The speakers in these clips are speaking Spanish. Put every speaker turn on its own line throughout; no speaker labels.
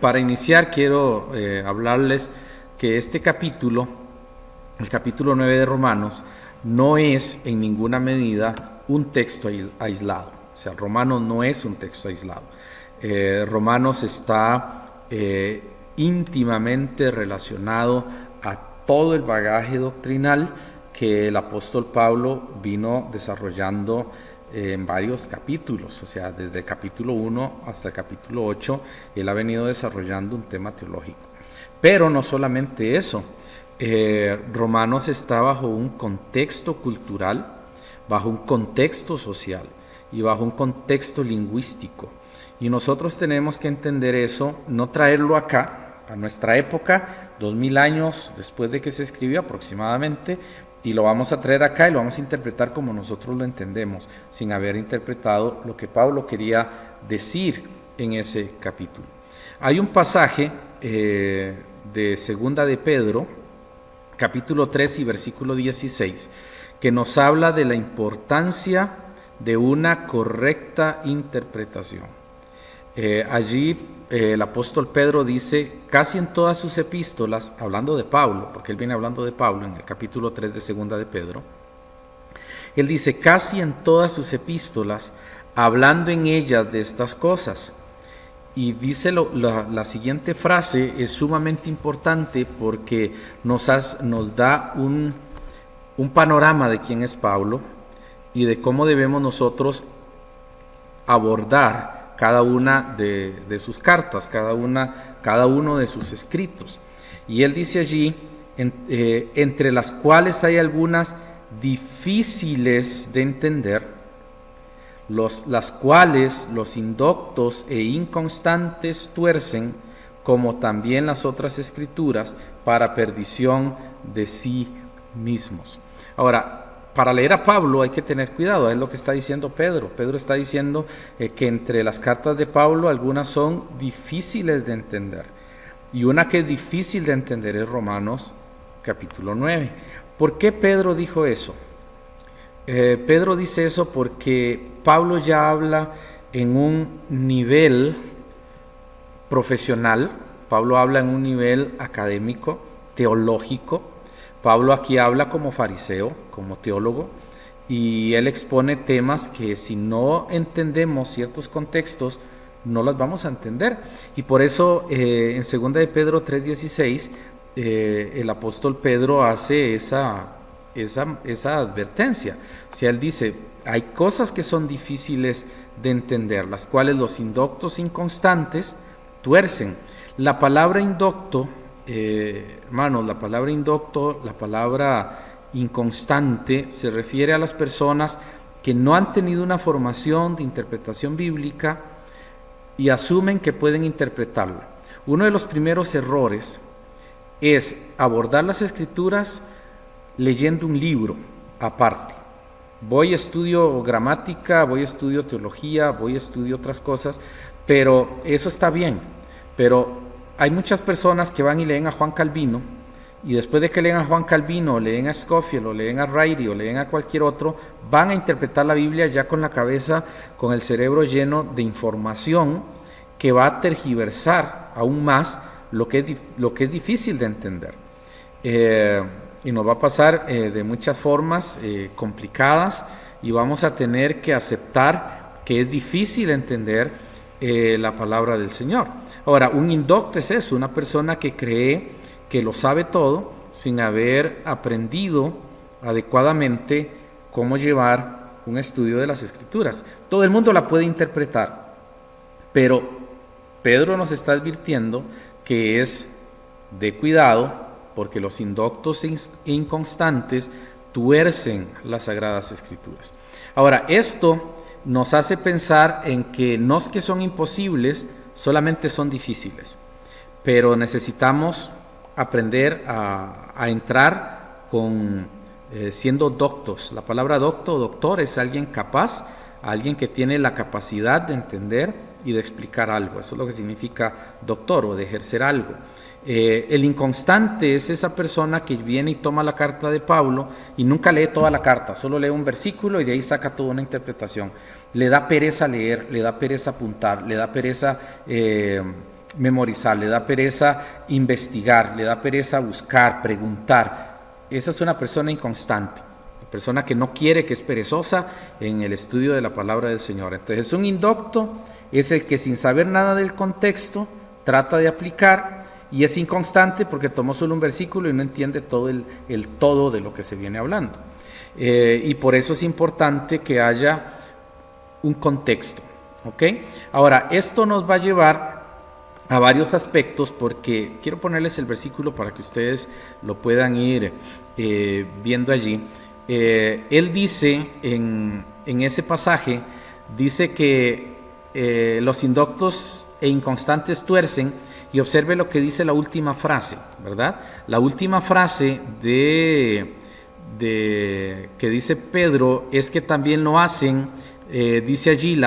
Para iniciar quiero hablarles que este capítulo, el capítulo 9 de Romanos, no es en ninguna medida un texto aislado. O sea, Romanos no es un texto aislado. Romanos está íntimamente relacionado a todo el bagaje doctrinal que el apóstol Pablo vino desarrollando en varios capítulos. O sea, desde el capítulo 1 hasta el capítulo 8, él ha venido desarrollando un tema teológico. Pero no solamente eso, Romanos está bajo un contexto cultural, bajo un contexto social y bajo un contexto lingüístico. Y nosotros tenemos que entender eso, no traerlo acá, a nuestra época, 2000 años después de que se escribió aproximadamente, y lo vamos a traer acá y lo vamos a interpretar como nosotros lo entendemos, sin haber interpretado lo que Pablo quería decir en ese capítulo. Hay un pasaje de Segunda de Pedro, capítulo 3 y versículo 16, que nos habla de la importancia de una correcta interpretación. Allí el apóstol Pedro dice, casi en todas sus epístolas, hablando de Pablo, porque él viene hablando de Pablo en el capítulo 3 de Segunda de Pedro, él dice, casi en todas sus epístolas, hablando en ellas de estas cosas. Y dice la siguiente frase es sumamente importante porque nos da un panorama de quién es Pablo y de cómo debemos nosotros abordar cada una de sus cartas, cada uno de sus escritos. Y él dice allí, entre las cuales hay algunas difíciles de entender, las cuales los indoctos e inconstantes tuercen, como también las otras escrituras, para perdición de sí mismos. Ahora, para leer a Pablo hay que tener cuidado, es lo que está diciendo Pedro. Pedro está diciendo que entre las cartas de Pablo algunas son difíciles de entender. Y una que es difícil de entender es Romanos capítulo 9. ¿Por qué Pedro dijo eso? Pedro dice eso porque Pablo ya habla en un nivel profesional, Pablo habla en un nivel académico, teológico. Pablo aquí habla como fariseo, como teólogo, y él expone temas que si no entendemos ciertos contextos, no los vamos a entender. Y por eso en 2 de Pedro 3:16, el apóstol Pedro hace esa advertencia. O sea, él dice, hay cosas que son difíciles de entender, las cuales los indoctos inconstantes tuercen. La palabra indocto, hermanos, la palabra indocto, la palabra inconstante, se refiere a las personas que no han tenido una formación de interpretación bíblica y asumen que pueden interpretarla. Uno de los primeros errores es abordar las escrituras leyendo un libro aparte. Voy a estudio gramática, voy a estudio teología, voy a estudio otras cosas, pero eso está bien, pero hay muchas personas que van y leen a Juan Calvino, y después de que leen a Juan Calvino, o leen a Scofield, o leen a Riley, o leen a cualquier otro, van a interpretar la Biblia ya con la cabeza, con el cerebro lleno de información que va a tergiversar aún más lo que es difícil de entender. Y nos va a pasar de muchas formas complicadas, y vamos a tener que aceptar que es difícil entender la palabra del Señor. Ahora, un indocto es eso, una persona que cree que lo sabe todo sin haber aprendido adecuadamente cómo llevar un estudio de las Escrituras. Todo el mundo la puede interpretar, pero Pedro nos está advirtiendo que es de cuidado porque los indoctos e inconstantes tuercen las Sagradas Escrituras. Ahora, esto nos hace pensar en que no es que son imposibles, solamente son difíciles, pero necesitamos aprender a entrar siendo doctos. La palabra doctor es alguien capaz, alguien que tiene la capacidad de entender y de explicar algo. Eso es lo que significa doctor, o de ejercer algo. El inconstante es esa persona que viene y toma la carta de Pablo y nunca lee toda la carta, solo lee un versículo y de ahí saca toda una interpretación. Le da pereza leer, le da pereza apuntar, le da pereza memorizar, le da pereza investigar, le da pereza buscar, preguntar. Esa es una persona inconstante, una persona que no quiere, que es perezosa en el estudio de la palabra del Señor. Entonces, un indocto es el que sin saber nada del contexto trata de aplicar, y es inconstante porque tomó solo un versículo y no entiende todo el todo de lo que se viene hablando. Y por eso es importante que haya un contexto. ¿Ok? Ahora, esto nos va a llevar a varios aspectos, porque quiero ponerles el versículo para que ustedes lo puedan ir viendo allí. Él dice en ese pasaje, dice que los indoctos e inconstantes tuercen, y observe lo que dice la última frase, ¿verdad? La última frase que dice Pedro es que también lo hacen, dice allí,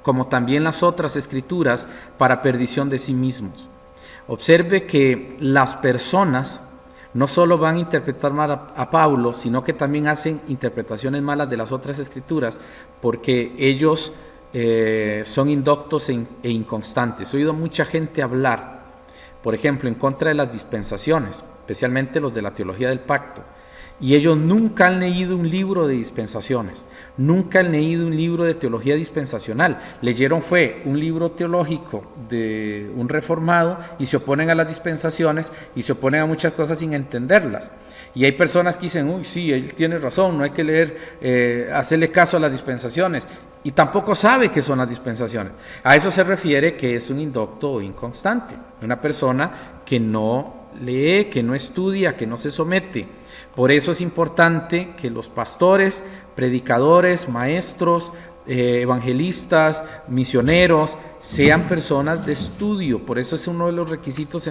como también las otras escrituras, para perdición de sí mismos. Observe que las personas no solo van a interpretar mal a Pablo, sino que también hacen interpretaciones malas de las otras escrituras, porque ellos son indoctos e inconstantes. He oído mucha gente hablar, por ejemplo, en contra de las dispensaciones, especialmente los de la teología del pacto, y ellos nunca han leído un libro de dispensaciones, nunca han leído un libro de teología dispensacional. Leyeron fue un libro teológico de un reformado y se oponen a las dispensaciones y se oponen a muchas cosas sin entenderlas. Y hay personas que dicen, uy, sí, él tiene razón, no hay que leer, hacerle caso a las dispensaciones, y tampoco sabe qué son las dispensaciones. A eso se refiere que es un indocto o inconstante, una persona que no lee, que no estudia, que no se somete. Por eso es importante que los pastores, predicadores, maestros, evangelistas, misioneros, sean personas de estudio. Por eso es uno de los requisitos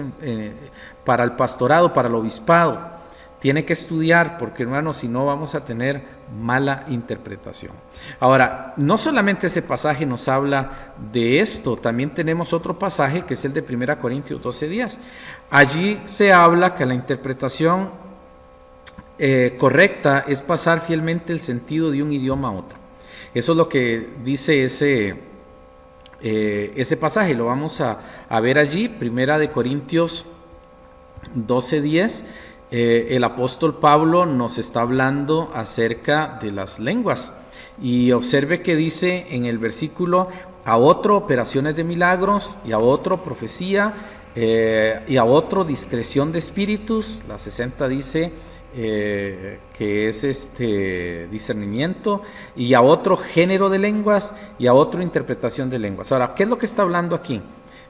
para el pastorado, para el obispado. Tiene que estudiar, porque hermanos, si no vamos a tener mala interpretación. Ahora, no solamente ese pasaje nos habla de esto, también tenemos otro pasaje que es el de 1 Corintios 12:10. Allí se habla que la interpretación correcta es pasar fielmente el sentido de un idioma a otro. Eso es lo que dice ese pasaje. Lo vamos a ver allí, 1 Corintios 12:10. El apóstol Pablo nos está hablando acerca de las lenguas, y observe que dice en el versículo: a otro operaciones de milagros, y a otro profecía, y a otro discreción de espíritus. La 60 dice que es discernimiento, y a otro género de lenguas, y a otro interpretación de lenguas. Ahora, ¿qué es lo que está hablando aquí?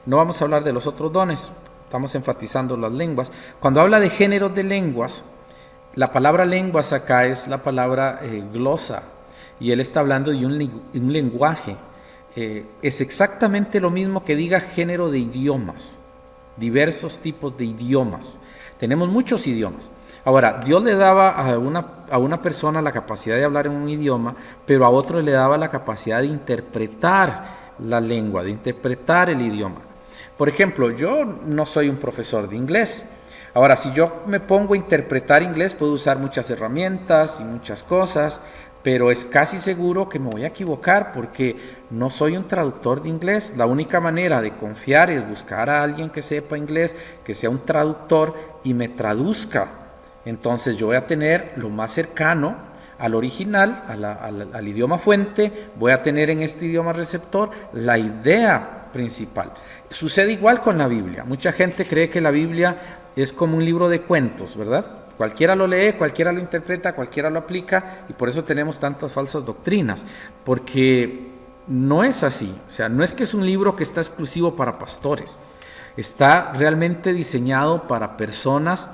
No vamos a hablar de los otros dones, estamos enfatizando las lenguas. Cuando habla de géneros de lenguas, la palabra lenguas acá es la palabra glosa, y él está hablando de un lenguaje. Es exactamente lo mismo que diga género de idiomas, diversos tipos de idiomas. Tenemos muchos idiomas. Ahora, Dios le daba a una persona la capacidad de hablar en un idioma, pero a otro le daba la capacidad de interpretar la lengua, de interpretar el idioma. Por ejemplo, yo no soy un profesor de inglés. Ahora, si yo me pongo a interpretar inglés, puedo usar muchas herramientas y muchas cosas, pero es casi seguro que me voy a equivocar porque no soy un traductor de inglés. La única manera de confiar es buscar a alguien que sepa inglés, que sea un traductor y me traduzca. Entonces yo voy a tener lo más cercano al original, al idioma fuente, voy a tener en este idioma receptor la idea principal. Sucede igual con la Biblia. Mucha gente cree que la Biblia es como un libro de cuentos, ¿verdad? Cualquiera lo lee, cualquiera lo interpreta, cualquiera lo aplica, y por eso tenemos tantas falsas doctrinas, porque no es así. O sea, no es que es un libro que está exclusivo para pastores, está realmente diseñado para personas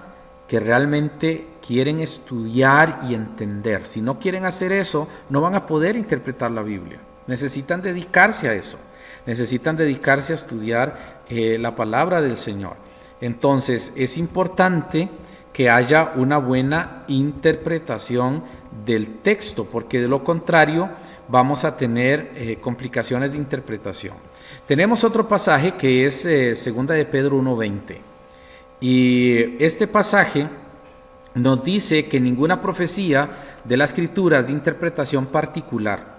que realmente quieren estudiar y entender. Si no quieren hacer eso, no van a poder interpretar la Biblia. Necesitan dedicarse a eso, necesitan dedicarse a estudiar la palabra del Señor. Entonces, es importante que haya una buena interpretación del texto, porque de lo contrario vamos a tener complicaciones de interpretación. Tenemos otro pasaje que es 2 de Pedro 1:20. Y este pasaje nos dice que ninguna profecía de la Escritura es de interpretación particular.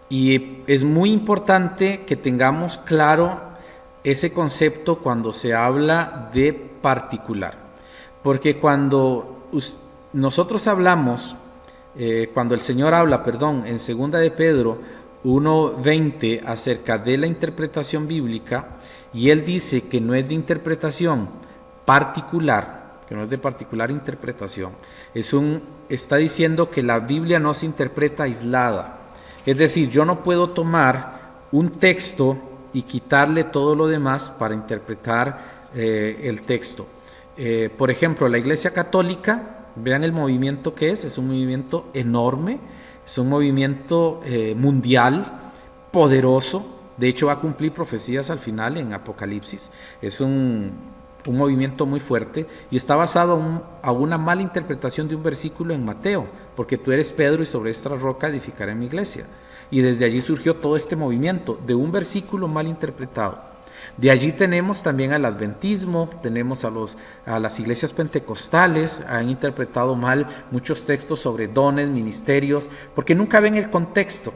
Y es muy importante que tengamos claro ese concepto cuando se habla de particular. Porque cuando nosotros hablamos, cuando el Señor habla, en 2 de Pedro 1:20 acerca de la interpretación bíblica, y Él dice que no es de interpretación particular, que no es de particular interpretación, está diciendo que la Biblia no se interpreta aislada. Es decir, yo no puedo tomar un texto y quitarle todo lo demás para interpretar el texto. Por ejemplo, la Iglesia Católica, vean el movimiento que es un movimiento enorme, es un movimiento mundial, poderoso, de hecho va a cumplir profecías al final en Apocalipsis, es un movimiento muy fuerte y está basado a una mala interpretación de un versículo en Mateo, porque tú eres Pedro y sobre esta roca edificaré mi iglesia. Y desde allí surgió todo este movimiento de un versículo mal interpretado. De allí tenemos también al adventismo, tenemos a las iglesias pentecostales, han interpretado mal muchos textos sobre dones, ministerios, porque nunca ven el contexto.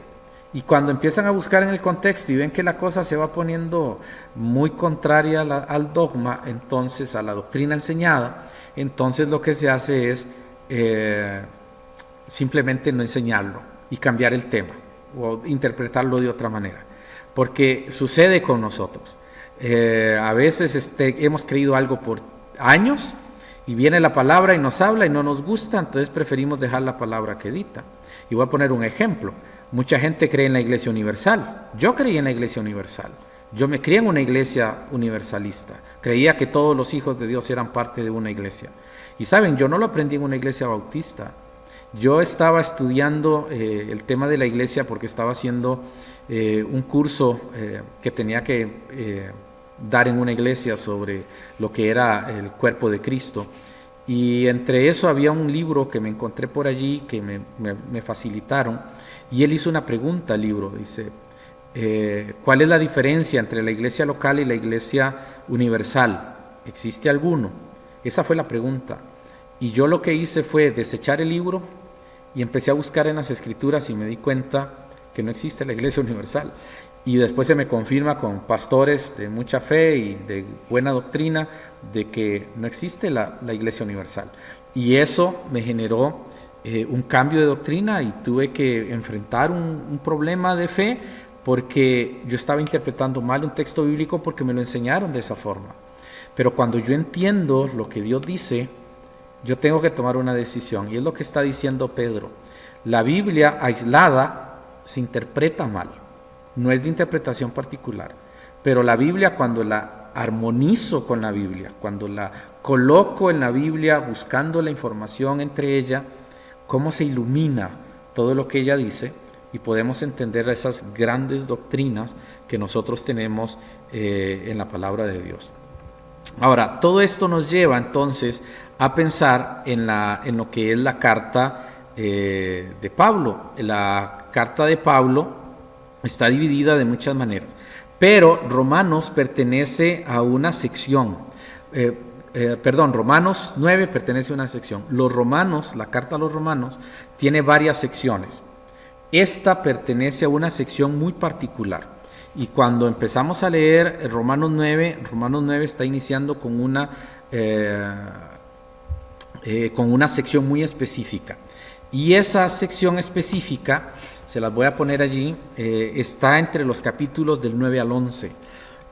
Y cuando empiezan a buscar en el contexto y ven que la cosa se va poniendo muy contraria al dogma, entonces a la doctrina enseñada, entonces lo que se hace es simplemente no enseñarlo y cambiar el tema o interpretarlo de otra manera. Porque sucede con nosotros. A veces hemos creído algo por años y viene la palabra y nos habla y no nos gusta, entonces preferimos dejar la palabra quedita. Y voy a poner un ejemplo. Mucha gente cree en la Iglesia Universal. Yo creí en la Iglesia Universal. Yo me crié en una iglesia universalista. Creía que todos los hijos de Dios eran parte de una iglesia. Y saben, yo no lo aprendí en una iglesia bautista. Yo estaba estudiando el tema de la iglesia porque estaba haciendo un curso que tenía que dar en una iglesia sobre lo que era el cuerpo de Cristo. Y entre eso había un libro que me encontré por allí que me facilitaron. Y él hizo una pregunta al libro, dice, ¿cuál es la diferencia entre la iglesia local y la iglesia universal? ¿Existe alguno? Esa fue la pregunta. Y yo lo que hice fue desechar el libro y empecé a buscar en las escrituras y me di cuenta que no existe la iglesia universal. Y después se me confirma con pastores de mucha fe y de buena doctrina de que no existe la iglesia universal. Y eso me generó un cambio de doctrina y tuve que enfrentar un problema de fe porque yo estaba interpretando mal un texto bíblico porque me lo enseñaron de esa forma. Pero cuando yo entiendo lo que Dios dice, yo tengo que tomar una decisión y es lo que está diciendo Pedro. La Biblia aislada se interpreta mal, no es de interpretación particular, pero la Biblia cuando la armonizo con la Biblia, cuando la coloco en la Biblia buscando la información entre ella, cómo se ilumina todo lo que ella dice y podemos entender esas grandes doctrinas que nosotros tenemos en la palabra de Dios. Ahora, todo esto nos lleva entonces a pensar en lo que es la carta de Pablo. La carta de Pablo está dividida de muchas maneras, pero Romanos pertenece a una sección. Romanos 9 pertenece a una sección. La carta a los Romanos, tiene varias secciones. Esta pertenece a una sección muy particular. Y cuando empezamos a leer Romanos 9 está iniciando con una sección muy específica. Y esa sección específica, se las voy a poner allí, está entre los capítulos del 9 al 11.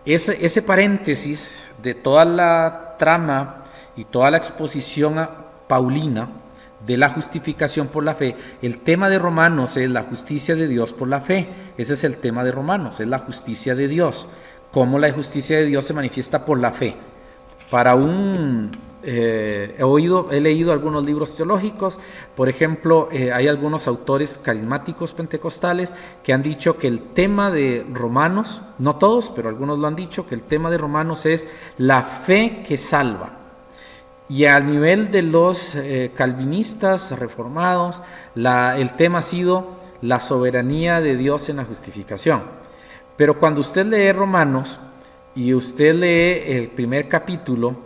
Ese paréntesis de toda la trama y toda la exposición paulina de la justificación por la fe, el tema de Romanos es la justicia de Dios por la fe. Ese es el tema de Romanos, es la justicia de Dios. Cómo la justicia de Dios se manifiesta por la fe. He leído algunos libros teológicos, por ejemplo, hay algunos autores carismáticos pentecostales que han dicho que el tema de Romanos, no todos, pero algunos lo han dicho, que el tema de Romanos es la fe que salva. Y al nivel de los calvinistas reformados, el tema ha sido la soberanía de Dios en la justificación. Pero cuando usted lee Romanos y usted lee el primer capítulo,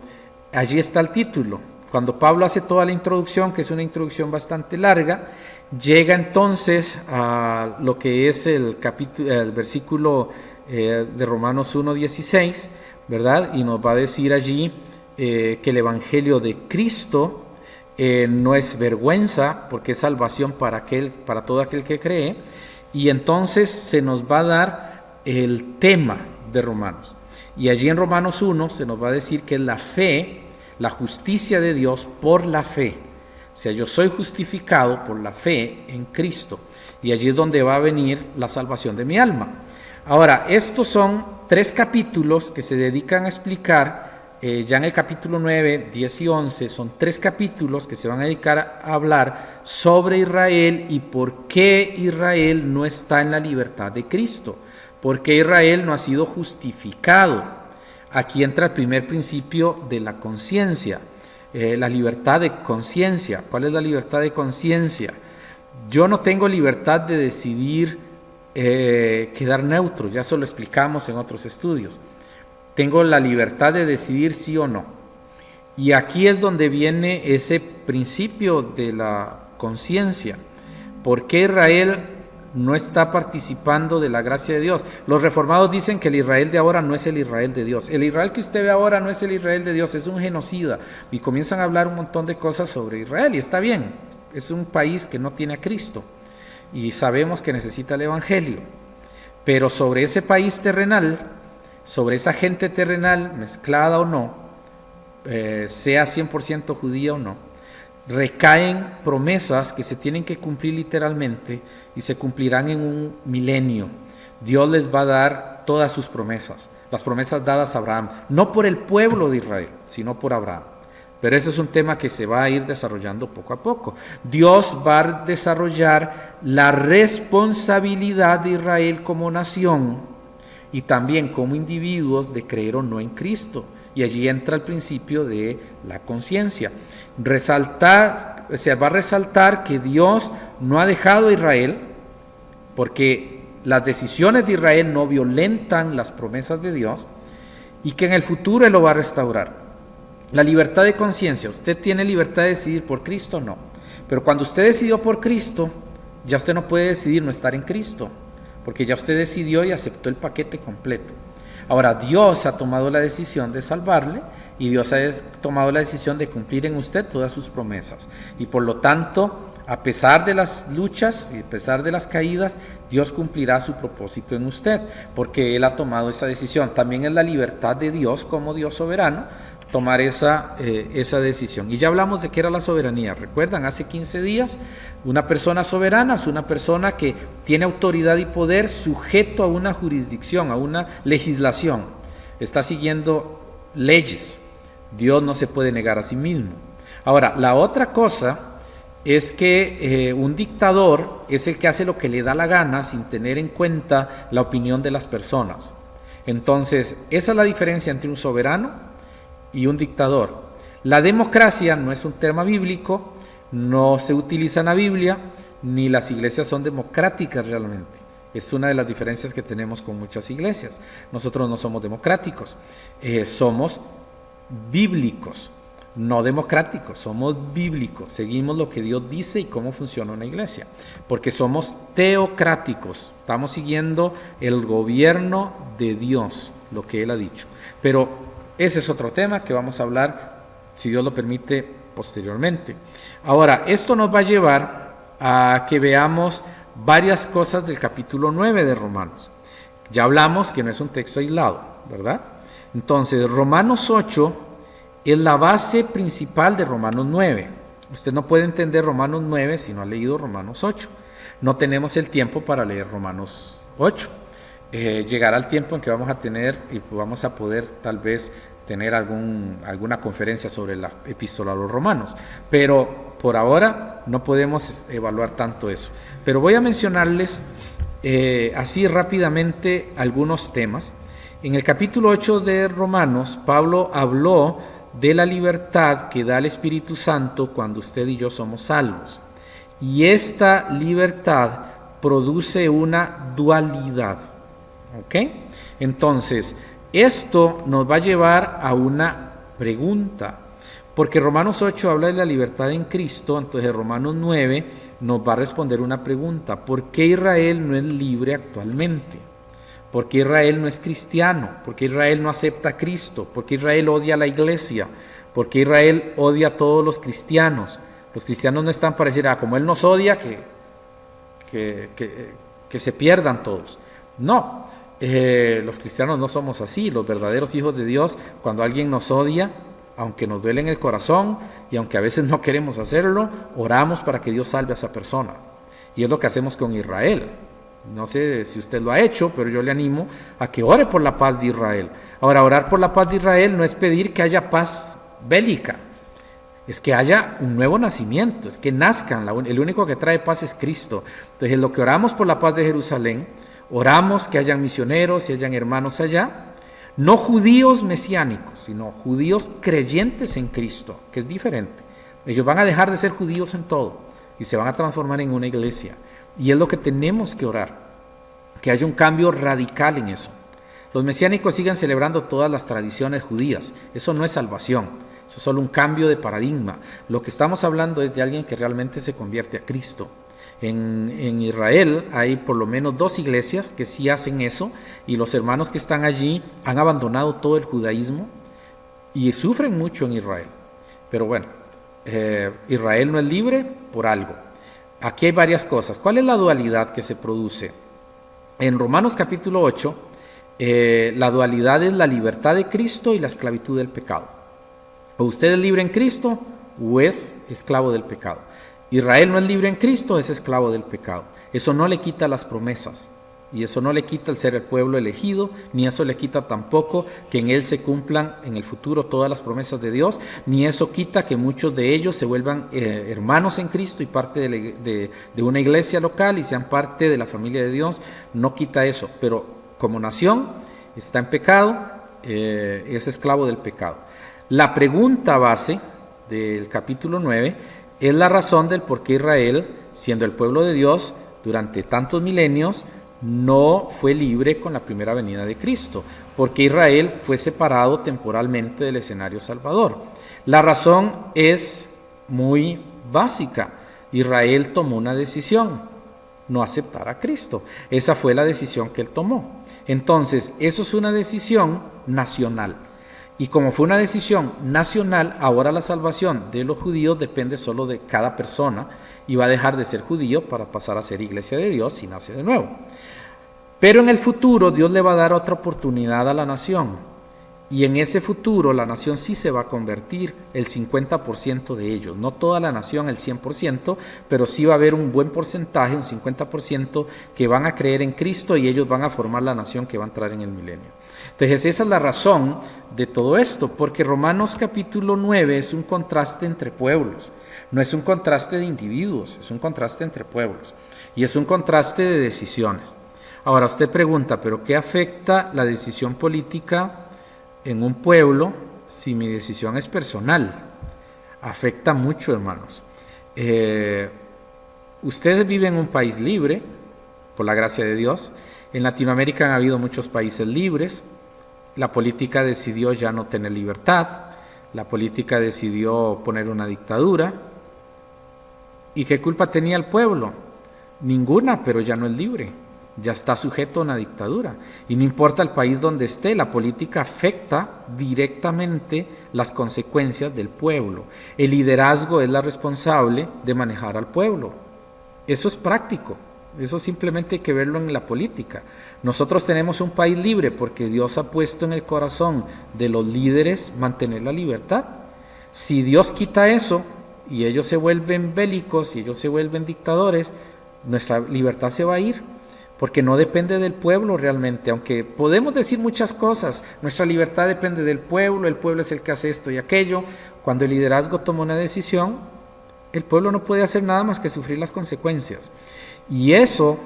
allí está el título. Cuando Pablo hace toda la introducción, que es una introducción bastante larga, llega entonces a lo que es el versículo de Romanos 1:16, ¿verdad? Y nos va a decir allí que el Evangelio de Cristo no es vergüenza, porque es salvación para todo aquel que cree. Y entonces se nos va a dar el tema de Romanos. Y allí en Romanos 1 se nos va a decir que es la fe, la justicia de Dios por la fe. O sea, yo soy justificado por la fe en Cristo. Y allí es donde va a venir la salvación de mi alma. Ahora, estos son 3 capítulos que se dedican a explicar, ya en el capítulo 9, 10 y 11, son 3 capítulos que se van a dedicar a hablar sobre Israel y por qué Israel no está en la libertad de Cristo, por qué Israel no ha sido justificado. Aquí entra el primer principio de la conciencia, la libertad de conciencia. ¿Cuál es la libertad de conciencia? Yo no tengo libertad de decidir quedar neutro, ya eso lo explicamos en otros estudios. Tengo la libertad de decidir sí o no. Y aquí es donde viene ese principio de la conciencia. ¿Por qué Israel no está participando de la gracia de Dios? Los reformados dicen que el Israel de ahora no es el Israel de Dios. El Israel que usted ve ahora no es el Israel de Dios, es un genocida. Y comienzan a hablar un montón de cosas sobre Israel, y está bien. Es un país que no tiene a Cristo y sabemos que necesita el Evangelio. Pero sobre ese país terrenal, sobre esa gente terrenal, mezclada o no, sea 100% judía o no, recaen promesas que se tienen que cumplir literalmente y se cumplirán en un milenio. Dios les va a dar todas sus promesas, las promesas dadas a Abraham, no por el pueblo de Israel, sino por Abraham. Pero ese es un tema que se va a ir desarrollando poco a poco. Dios va a desarrollar la responsabilidad de Israel como nación y también como individuos de creer o no en Cristo. Y allí entra el principio de la conciencia. Se va a resaltar que Dios no ha dejado a Israel, porque las decisiones de Israel no violentan las promesas de Dios, y que en el futuro Él lo va a restaurar. La libertad de conciencia, ¿usted tiene libertad de decidir por Cristo o no? Pero cuando usted decidió por Cristo, ya usted no puede decidir no estar en Cristo, porque ya usted decidió y aceptó el paquete completo. Ahora, Dios ha tomado la decisión de salvarle y Dios ha tomado la decisión de cumplir en usted todas sus promesas. Y por lo tanto, a pesar de las luchas y a pesar de las caídas, Dios cumplirá su propósito en usted, porque Él ha tomado esa decisión. También es la libertad de Dios como Dios soberano tomar esa decisión. Y ya hablamos de qué era la soberanía. ¿Recuerdan? Hace 15 días, una persona soberana es una persona que tiene autoridad y poder sujeto a una jurisdicción, a una legislación. Está siguiendo leyes. Dios no se puede negar a sí mismo. Ahora, la otra cosa es que un dictador es el que hace lo que le da la gana sin tener en cuenta la opinión de las personas. Entonces, esa es la diferencia entre un soberano y un dictador. La democracia no es un tema bíblico, no se utiliza en la Biblia, ni las iglesias son democráticas realmente. Es una de las diferencias que tenemos con muchas iglesias. Nosotros no somos democráticos, somos bíblicos, no democráticos, somos bíblicos. Seguimos lo que Dios dice y cómo funciona una iglesia, porque somos teocráticos, estamos siguiendo el gobierno de Dios, lo que Él ha dicho. Pero ese es otro tema que vamos a hablar, si Dios lo permite, posteriormente. Ahora, esto nos va a llevar a que veamos varias cosas del capítulo 9 de Romanos. Ya hablamos que no es un texto aislado, ¿verdad? Entonces, Romanos 8 es la base principal de Romanos 9. Usted no puede entender Romanos 9 si no ha leído Romanos 8. No tenemos el tiempo para leer Romanos 8. Llegará el tiempo en que vamos a tener y vamos a poder tal vez tener alguna conferencia sobre la epístola a los romanos, pero por ahora no podemos evaluar tanto eso. Pero voy a mencionarles así rápidamente algunos temas. En el capítulo 8 de Romanos, Pablo habló de la libertad que da el Espíritu Santo cuando usted y yo somos salvos. Y esta libertad produce una dualidad. ¿Ok? Entonces, esto nos va a llevar a una pregunta, porque Romanos 8 habla de la libertad en Cristo, entonces Romanos 9 nos va a responder una pregunta: ¿por qué Israel no es libre actualmente? ¿Por qué Israel no es cristiano? ¿Por qué Israel no acepta a Cristo? ¿Por qué Israel odia a la iglesia? ¿Por qué Israel odia a todos los cristianos? Los cristianos no están para decir, como Él nos odia, que se pierdan todos. No, los cristianos no somos así. Los verdaderos hijos de Dios, cuando alguien nos odia, aunque nos duele en el corazón y aunque a veces no queremos hacerlo, oramos para que Dios salve a esa persona. Y es lo que hacemos con Israel. No sé si usted lo ha hecho, pero yo le animo a que ore por la paz de Israel. Ahora, orar por la paz de Israel no es pedir que haya paz bélica, es que haya un nuevo nacimiento, es que nazcan. El único que trae paz es Cristo. Entonces, lo que oramos por la paz de Jerusalén, oramos que hayan misioneros y hayan hermanos allá, no judíos mesiánicos, sino judíos creyentes en Cristo, que es diferente. Ellos van a dejar de ser judíos en todo y se van a transformar en una iglesia. Y es lo que tenemos que orar, que haya un cambio radical en eso. Los mesiánicos siguen celebrando todas las tradiciones judías. Eso no es salvación, eso es solo un cambio de paradigma. Lo que estamos hablando es de alguien que realmente se convierte a Cristo. En Israel hay por lo menos 2 iglesias que sí hacen eso, y los hermanos que están allí han abandonado todo el judaísmo y sufren mucho en Israel. Pero bueno, Israel no es libre por algo. Aquí hay varias cosas. ¿Cuál es la dualidad que se produce? En Romanos capítulo 8, la dualidad es la libertad de Cristo y la esclavitud del pecado. O usted es libre en Cristo o es esclavo del pecado. Israel no es libre en Cristo, es esclavo del pecado. Eso no le quita las promesas, y eso no le quita el ser el pueblo elegido, ni eso le quita tampoco que en él se cumplan en el futuro todas las promesas de Dios, ni eso quita que muchos de ellos se vuelvan hermanos en Cristo y parte de una iglesia local y sean parte de la familia de Dios. No quita eso, pero como nación está en pecado, es esclavo del pecado. La pregunta base del capítulo 9 es la razón del por qué Israel, siendo el pueblo de Dios durante tantos milenios, no fue libre con la primera venida de Cristo, porque Israel fue separado temporalmente del escenario salvador. La razón es muy básica. Israel tomó una decisión, no aceptar a Cristo. Esa fue la decisión que él tomó. Entonces, eso es una decisión nacional. Y como fue una decisión nacional, ahora la salvación de los judíos depende solo de cada persona y va a dejar de ser judío para pasar a ser iglesia de Dios si nace de nuevo. Pero en el futuro Dios le va a dar otra oportunidad a la nación, y en ese futuro la nación sí se va a convertir, el 50% de ellos, no toda la nación el 100%, pero sí va a haber un buen porcentaje, un 50% que van a creer en Cristo, y ellos van a formar la nación que va a entrar en el milenio. Entonces esa es la razón de todo esto, porque Romanos capítulo 9 es un contraste entre pueblos, no es un contraste de individuos, es un contraste entre pueblos, y es un contraste de decisiones. Ahora usted pregunta, ¿pero qué afecta la decisión política en un pueblo si mi decisión es personal? Afecta mucho, hermanos. Ustedes viven en un país libre, por la gracia de Dios. En Latinoamérica han habido muchos países libres. La política decidió ya no tener libertad. La política decidió poner una dictadura. ¿Y qué culpa tenía el pueblo? Ninguna, pero ya no es libre. Ya está sujeto a una dictadura. Y no importa el país donde esté, la política afecta directamente las consecuencias del pueblo. El liderazgo es la responsable de manejar al pueblo. Eso es práctico. Eso simplemente hay que verlo en la política. Nosotros tenemos un país libre porque Dios ha puesto en el corazón de los líderes mantener la libertad. Si Dios quita eso y ellos se vuelven bélicos y ellos se vuelven dictadores, nuestra libertad se va a ir, porque no depende del pueblo realmente. Aunque podemos decir muchas cosas, nuestra libertad depende del pueblo, el pueblo es el que hace esto y aquello. Cuando el liderazgo toma una decisión, el pueblo no puede hacer nada más que sufrir las consecuencias. Y eso,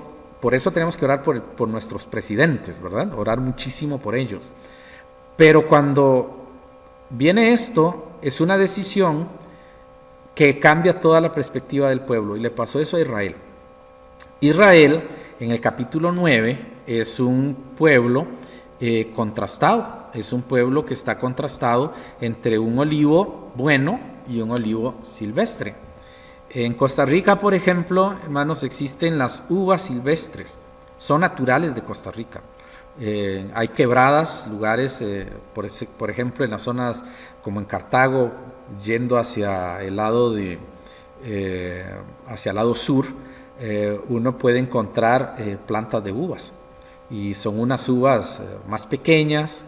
por eso tenemos que orar por nuestros presidentes, ¿verdad? Orar muchísimo por ellos. Pero cuando viene esto, es una decisión que cambia toda la perspectiva del pueblo, y le pasó eso a Israel. Israel, en el capítulo 9, es un pueblo contrastado, es un pueblo que está contrastado entre un olivo bueno y un olivo silvestre. En Costa Rica, por ejemplo, hermanos, existen las uvas silvestres, son naturales de Costa Rica, Hay quebradas, lugares, por ejemplo, en las zonas como en Cartago, yendo hacia el lado hacia el lado sur, uno puede encontrar plantas de uvas, y son unas uvas más pequeñas,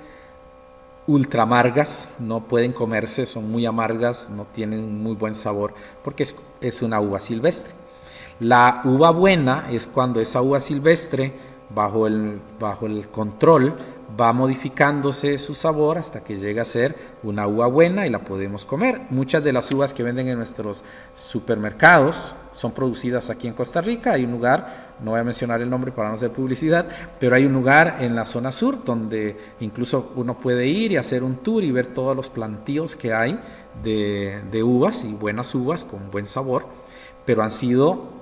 ultra amargas, no pueden comerse, son muy amargas, no tienen muy buen sabor, porque es una uva silvestre. La uva buena es cuando esa uva silvestre, bajo el control, va modificándose su sabor hasta que llega a ser una uva buena y la podemos comer. Muchas de las uvas que venden en nuestros supermercados son producidas aquí en Costa Rica. Hay un lugar, no voy a mencionar el nombre para no hacer publicidad, pero hay un lugar en la zona sur donde incluso uno puede ir y hacer un tour y ver todos los plantíos que hay de uvas, y buenas uvas con buen sabor, pero han sido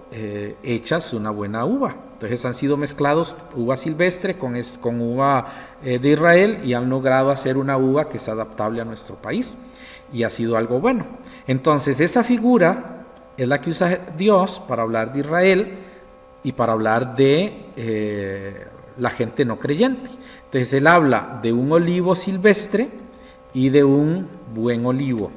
hechas una buena uva. Entonces han sido mezclados uva silvestre con uva de Israel, y han logrado hacer una uva que es adaptable a nuestro país, y ha sido algo bueno. Entonces esa figura es la que usa Dios para hablar de Israel y para hablar de la gente no creyente. Entonces él habla de un olivo silvestre y de un buen olivo.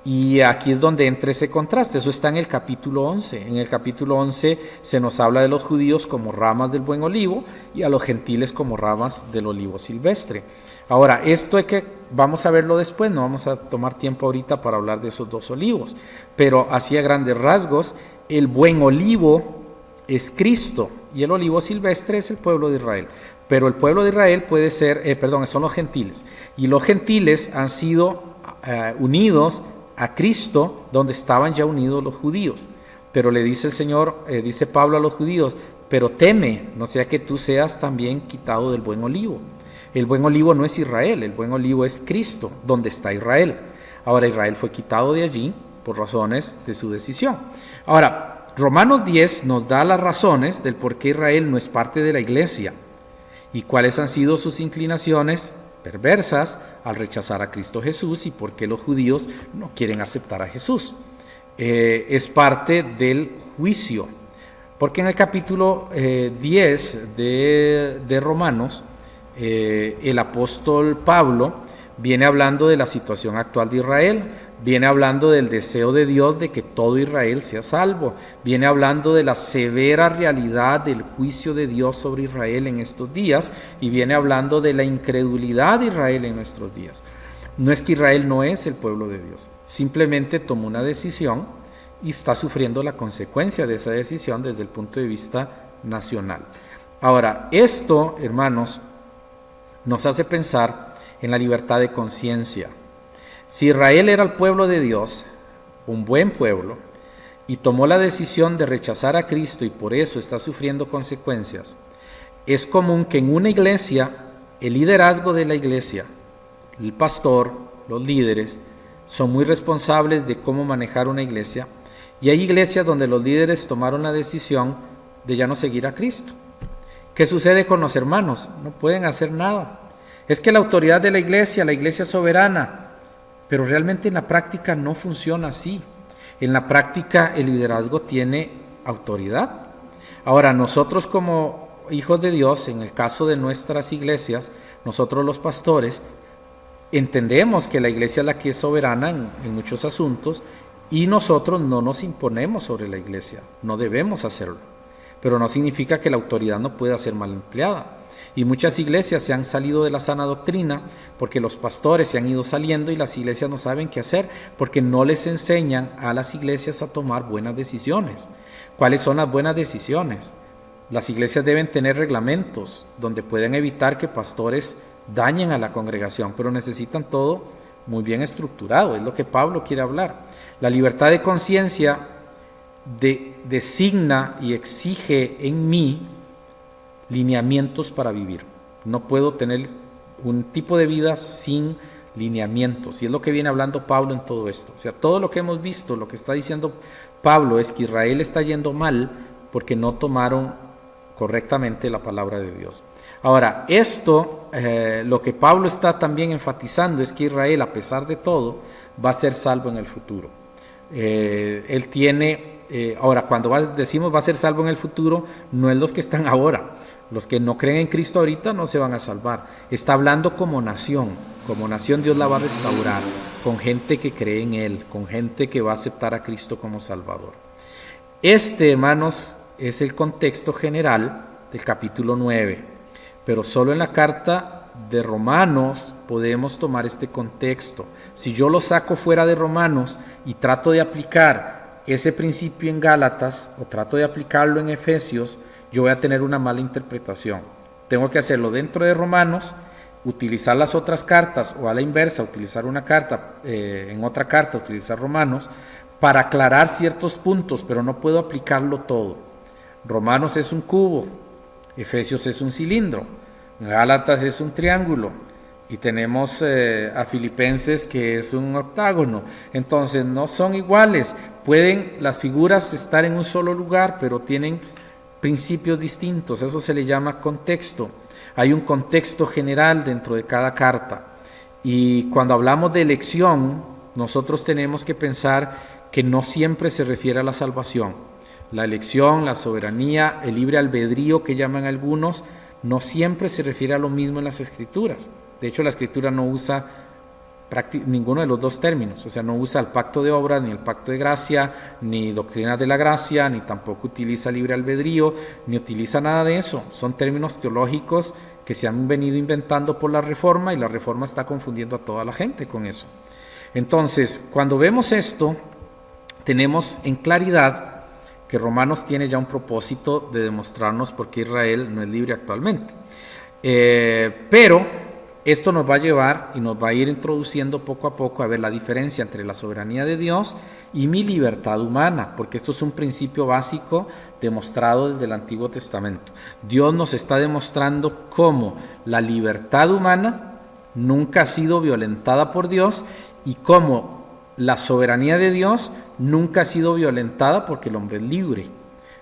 Y aquí es donde entra ese contraste. Eso está en el capítulo 11. En el capítulo 11 se nos habla de los judíos como ramas del buen olivo y a los gentiles como ramas del olivo silvestre. Ahora, esto vamos a verlo después, no vamos a tomar tiempo ahorita para hablar de esos dos olivos, pero así a grandes rasgos, el buen olivo es Cristo y el olivo silvestre es el pueblo de Israel. Pero el pueblo de Israel son los gentiles, y los gentiles han sido unidos a Cristo donde estaban ya unidos los judíos. Pero le dice el Señor, dice Pablo a los judíos, pero teme, no sea que tú seas también quitado del buen olivo. El buen olivo no es Israel, el buen olivo es Cristo, donde está Israel. Ahora Israel fue quitado de allí por razones de su decisión. Ahora, Romanos 10 nos da las razones del por qué Israel no es parte de la iglesia y cuáles han sido sus inclinaciones perversas al rechazar a Cristo Jesús, y por qué los judíos no quieren aceptar a Jesús. Es parte del juicio, porque en el capítulo 10 de Romanos, el apóstol Pablo viene hablando de la situación actual de Israel, viene hablando del deseo de Dios de que todo Israel sea salvo, viene hablando de la severa realidad del juicio de Dios sobre Israel en estos días, y viene hablando de la incredulidad de Israel en nuestros días. No es que Israel no es el pueblo de Dios, simplemente tomó una decisión y está sufriendo la consecuencia de esa decisión desde el punto de vista nacional. Ahora, esto, hermanos, nos hace pensar en la libertad de conciencia. Si Israel era el pueblo de Dios, un buen pueblo, y tomó la decisión de rechazar a Cristo y por eso está sufriendo consecuencias, es común que en una iglesia, el liderazgo de la iglesia, el pastor, los líderes, son muy responsables de cómo manejar una iglesia, y hay iglesias donde los líderes tomaron la decisión de ya no seguir a Cristo. ¿Qué sucede con los hermanos? No pueden hacer nada. Es que la autoridad de la iglesia es soberana, pero realmente en la práctica no funciona así. En la práctica el liderazgo tiene autoridad. Ahora, nosotros como hijos de Dios, en el caso de nuestras iglesias, nosotros los pastores, entendemos que la iglesia es la que es soberana en muchos asuntos, y nosotros no nos imponemos sobre la iglesia, no debemos hacerlo, pero no significa que la autoridad no pueda ser mal empleada. Y muchas iglesias se han salido de la sana doctrina porque los pastores se han ido saliendo y las iglesias no saben qué hacer porque no les enseñan a las iglesias a tomar buenas decisiones. ¿Cuáles son las buenas decisiones? Las iglesias deben tener reglamentos donde puedan evitar que pastores dañen a la congregación, pero necesitan todo muy bien estructurado, es lo que Pablo quiere hablar. La libertad de conciencia designa y exige en mí lineamientos para vivir. No puedo tener un tipo de vida sin lineamientos, y es lo que viene hablando Pablo en todo esto. O sea, todo lo que hemos visto, lo que está diciendo Pablo es que Israel está yendo mal porque no tomaron correctamente la palabra de Dios. Ahora, esto, lo que Pablo está también enfatizando es que Israel, a pesar de todo, va a ser salvo en el futuro. Él tiene, ahora cuando decimos va a ser salvo en el futuro, no es los que están ahora. Los que no creen en Cristo ahorita no se van a salvar. Está hablando como nación. Como nación Dios la va a restaurar, con gente que cree en Él, con gente que va a aceptar a Cristo como Salvador. Hermanos, es el contexto general del capítulo 9. Pero solo en la carta de Romanos podemos tomar este contexto. Si yo lo saco fuera de Romanos y trato de aplicar ese principio en Gálatas o trato de aplicarlo en Efesios, yo voy a tener una mala interpretación. Tengo que hacerlo dentro de Romanos, utilizar las otras cartas, o a la inversa, utilizar una carta, en otra carta utilizar Romanos, para aclarar ciertos puntos, pero no puedo aplicarlo todo. Romanos es un cubo, Efesios es un cilindro, Gálatas es un triángulo, y tenemos a Filipenses que es un octágono. Entonces no son iguales, pueden las figuras estar en un solo lugar, pero tienen principios distintos. Eso se le llama contexto. Hay un contexto general dentro de cada carta, y cuando hablamos de elección, nosotros tenemos que pensar que no siempre se refiere a la salvación. La elección, la soberanía, el libre albedrío que llaman algunos, no siempre se refiere a lo mismo en las Escrituras. De hecho, la Escritura no usa ninguno de los dos términos, o sea, no usa el pacto de obras, ni el pacto de gracia, ni doctrina de la gracia, ni tampoco utiliza libre albedrío, ni utiliza nada de eso. Son términos teológicos que se han venido inventando por la Reforma, y la Reforma está confundiendo a toda la gente con eso. Entonces, cuando vemos esto, tenemos en claridad que Romanos tiene ya un propósito de demostrarnos por qué Israel no es libre actualmente. Pero esto nos va a llevar y nos va a ir introduciendo poco a poco a ver la diferencia entre la soberanía de Dios y mi libertad humana, porque esto es un principio básico demostrado desde el Antiguo Testamento. Dios nos está demostrando cómo la libertad humana nunca ha sido violentada por Dios, y cómo la soberanía de Dios nunca ha sido violentada porque el hombre es libre.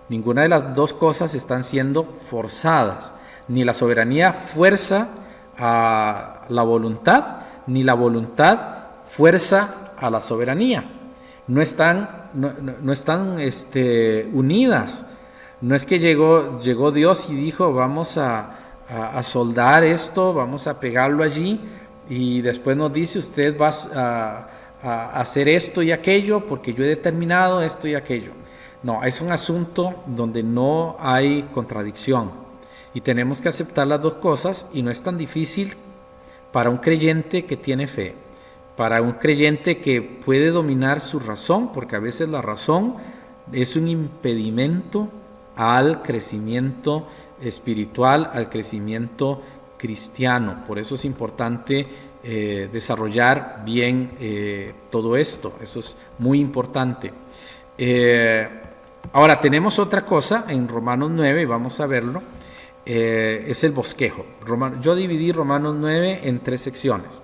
Ninguna de las dos cosas están siendo forzadas. Ni la soberanía fuerza a la voluntad, ni la voluntad fuerza a la soberanía. No están unidas. No es que llegó Dios y dijo vamos a soldar esto, vamos a pegarlo allí, y después nos dice usted va a hacer esto y aquello porque yo he determinado esto y aquello. No, es un asunto donde no hay contradicción, y tenemos que aceptar las dos cosas, y no es tan difícil para un creyente que tiene fe, para un creyente que puede dominar su razón, porque a veces la razón es un impedimento al crecimiento espiritual, al crecimiento cristiano. Por eso es importante desarrollar bien todo esto. Eso es muy importante. Ahora tenemos otra cosa en Romanos 9, vamos a verlo. Es el bosquejo. Yo dividí Romanos 9 en 3 secciones.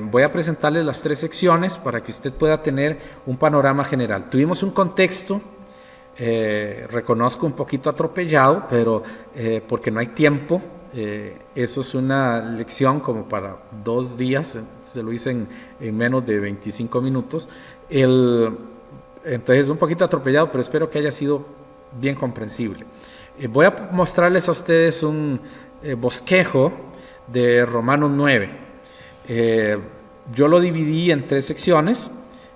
Voy a presentarles las 3 secciones para que usted pueda tener un panorama general. Tuvimos un contexto, reconozco un poquito atropellado, pero porque no hay tiempo. Eso es una lección como para 2 días, se lo hice en menos de 25 minutos. Entonces un poquito atropellado, pero espero que haya sido bien comprensible. Voy a mostrarles a ustedes un bosquejo de Romanos 9. Yo lo dividí en 3 secciones,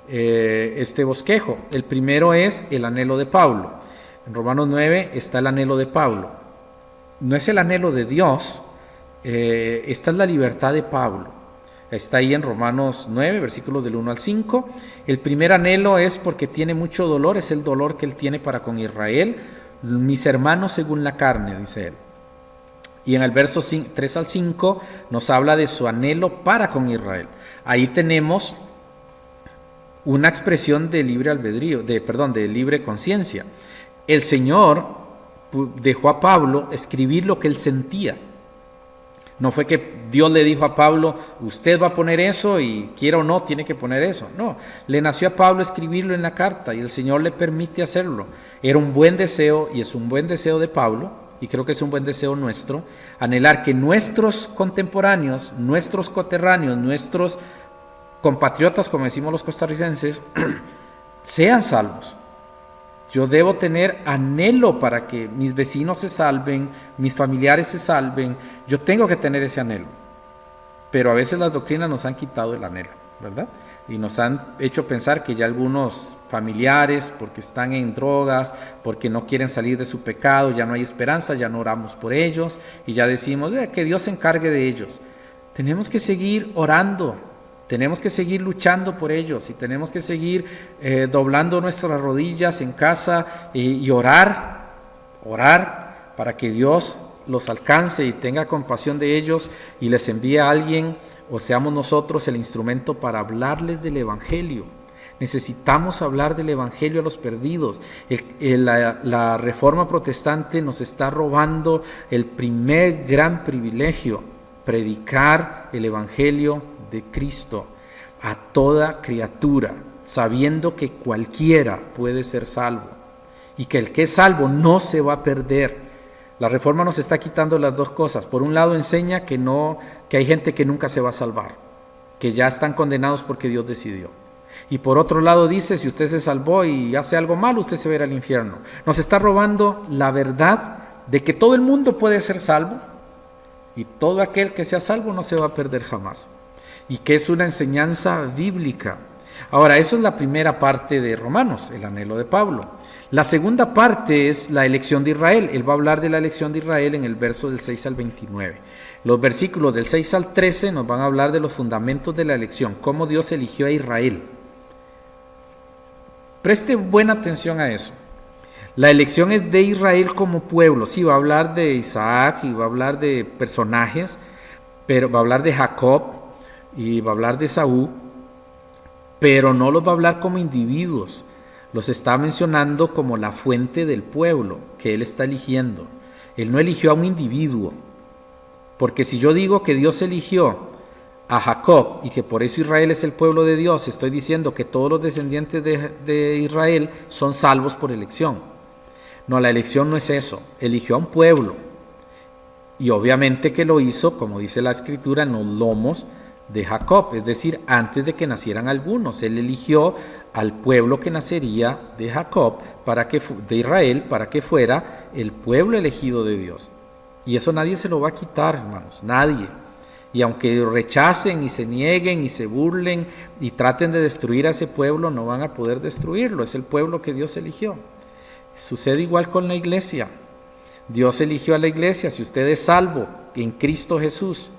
este bosquejo. El primero es el anhelo de Pablo. En Romanos 9 está el anhelo de Pablo. No es el anhelo de Dios, esta es la libertad de Pablo. Está ahí en Romanos 9, versículos del 1 al 5. El primer anhelo es porque tiene mucho dolor, es el dolor que él tiene para con Israel. Mis hermanos según la carne, dice él. Y en el verso 3 al 5 nos habla de su anhelo para con Israel. Ahí tenemos una expresión de libre albedrío, de libre conciencia. El Señor dejó a Pablo escribir lo que él sentía. No fue que Dios le dijo a Pablo, usted va a poner eso y quiera o no, tiene que poner eso. No, le nació a Pablo escribirlo en la carta, y el Señor le permite hacerlo. Era un buen deseo, y es un buen deseo de Pablo, y creo que es un buen deseo nuestro, anhelar que nuestros contemporáneos, nuestros coterráneos, nuestros compatriotas, como decimos los costarricenses, sean salvos. Yo debo tener anhelo para que mis vecinos se salven, mis familiares se salven. Yo tengo que tener ese anhelo. Pero a veces las doctrinas nos han quitado el anhelo, ¿verdad? Y nos han hecho pensar que ya algunos familiares, porque están en drogas, porque no quieren salir de su pecado, ya no hay esperanza, ya no oramos por ellos y ya decimos que Dios se encargue de ellos. Tenemos que seguir orando, tenemos que seguir luchando por ellos y tenemos que seguir doblando nuestras rodillas en casa y orar para que Dios los alcance y tenga compasión de ellos y les envíe a alguien, o seamos nosotros el instrumento para hablarles del Evangelio. Necesitamos hablar del Evangelio a los perdidos. La Reforma Protestante nos está robando el primer gran privilegio: predicar el Evangelio de Cristo a toda criatura, sabiendo que cualquiera puede ser salvo y que el que es salvo no se va a perder. La Reforma nos está quitando las dos cosas. Por un lado enseña que hay gente que nunca se va a salvar, que ya están condenados porque Dios decidió. Y por otro lado dice, si usted se salvó y hace algo malo, usted se va a ir al infierno. Nos está robando la verdad de que todo el mundo puede ser salvo y todo aquel que sea salvo no se va a perder jamás. Y que es una enseñanza bíblica. Ahora, eso es la primera parte de Romanos, el anhelo de Pablo. La segunda parte es la elección de Israel. Él va a hablar de la elección de Israel en el verso del 6 al 29. Los versículos del 6 al 13 nos van a hablar de los fundamentos de la elección, cómo Dios eligió a Israel. Preste buena atención a eso. La elección es de Israel como pueblo. Sí, va a hablar de Isaac y va a hablar de personajes, pero va a hablar de Jacob y va a hablar de Esaú, pero no los va a hablar como individuos. Los está mencionando como la fuente del pueblo que él está eligiendo. Él no eligió a un individuo, porque si yo digo que Dios eligió a Jacob y que por eso Israel es el pueblo de Dios, estoy diciendo que todos los descendientes de Israel son salvos por elección. No, la elección no es eso. Eligió a un pueblo y obviamente que lo hizo, como dice la Escritura, en los lomos de Jacob, es decir, antes de que nacieran algunos. Él eligió al pueblo que nacería de Jacob, de Israel, para que fuera el pueblo elegido de Dios. Y eso nadie se lo va a quitar, hermanos, nadie. Y aunque rechacen y se nieguen y se burlen y traten de destruir a ese pueblo, no van a poder destruirlo. Es el pueblo que Dios eligió. Sucede igual con la iglesia. Dios eligió a la iglesia. Si usted es salvo en Cristo Jesús